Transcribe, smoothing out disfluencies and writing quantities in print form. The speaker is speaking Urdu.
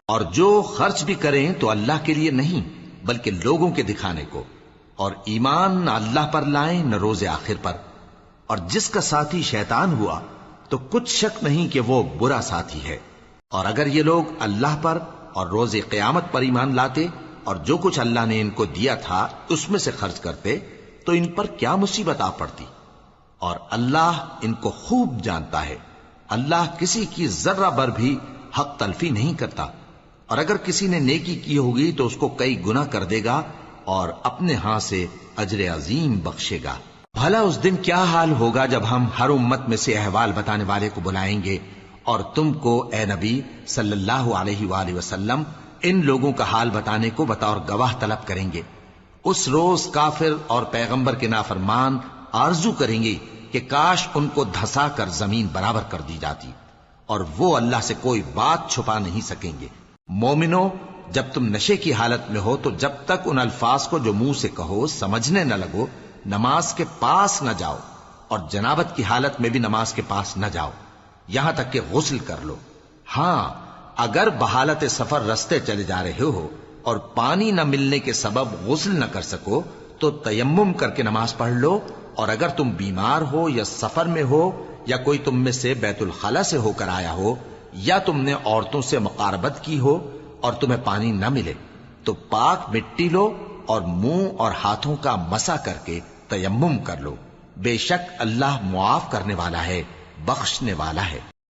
اور جو خرچ بھی کریں تو اللہ کے لیے نہیں بلکہ لوگوں کے دکھانے کو، اور ایمان نہ اللہ پر لائیں نہ روز آخر پر، اور جس کا ساتھی شیطان ہوا تو کچھ شک نہیں کہ وہ برا ساتھی ہے۔ اور اگر یہ لوگ اللہ پر اور روز قیامت پر ایمان لاتے اور جو کچھ اللہ نے ان کو دیا تھا اس میں سے خرچ کرتے تو ان پر کیا مصیبت آ پڑتی، اور اللہ ان کو خوب جانتا ہے۔ اللہ کسی کی ذرہ بر بھی حق تلفی نہیں کرتا، اور اگر کسی نے نیکی کی ہوگی تو اس کو کئی گنا کر دے گا اور اپنے ہاں سے اجر عظیم بخشے گا۔ بھلا اس دن کیا حال ہوگا جب ہم ہر امت میں سے احوال بتانے والے کو بلائیں گے اور تم کو اے نبی صلی اللہ علیہ وآلہ وسلم ان لوگوں کا حال بتانے کو بطور گواہ طلب کریں گے۔ اس روز کافر اور پیغمبر کے نافرمان آرزو کریں گے کہ کاش ان کو دھسا کر زمین برابر کر دی جاتی، اور وہ اللہ سے کوئی بات چھپا نہیں سکیں گے۔ مومنو، جب تم نشے کی حالت میں ہو تو جب تک ان الفاظ کو جو منہ سے کہو سمجھنے نہ لگو نماز کے پاس نہ جاؤ، اور جنابت کی حالت میں بھی نماز کے پاس نہ جاؤ یہاں تک کہ غسل کر لو۔ ہاں، اگر بحالت سفر رستے چلے جا رہے ہو اور پانی نہ ملنے کے سبب غسل نہ کر سکو تو تیمم کر کے نماز پڑھ لو، اور اگر تم بیمار ہو یا سفر میں ہو یا کوئی تم میں سے بیت الخلا سے ہو کر آیا ہو یا تم نے عورتوں سے مقاربت کی ہو اور تمہیں پانی نہ ملے تو پاک مٹی لو اور منہ اور ہاتھوں کا مسح کر کے تیمم کر لو۔ بے شک اللہ معاف کرنے والا ہے، بخشنے والا ہے۔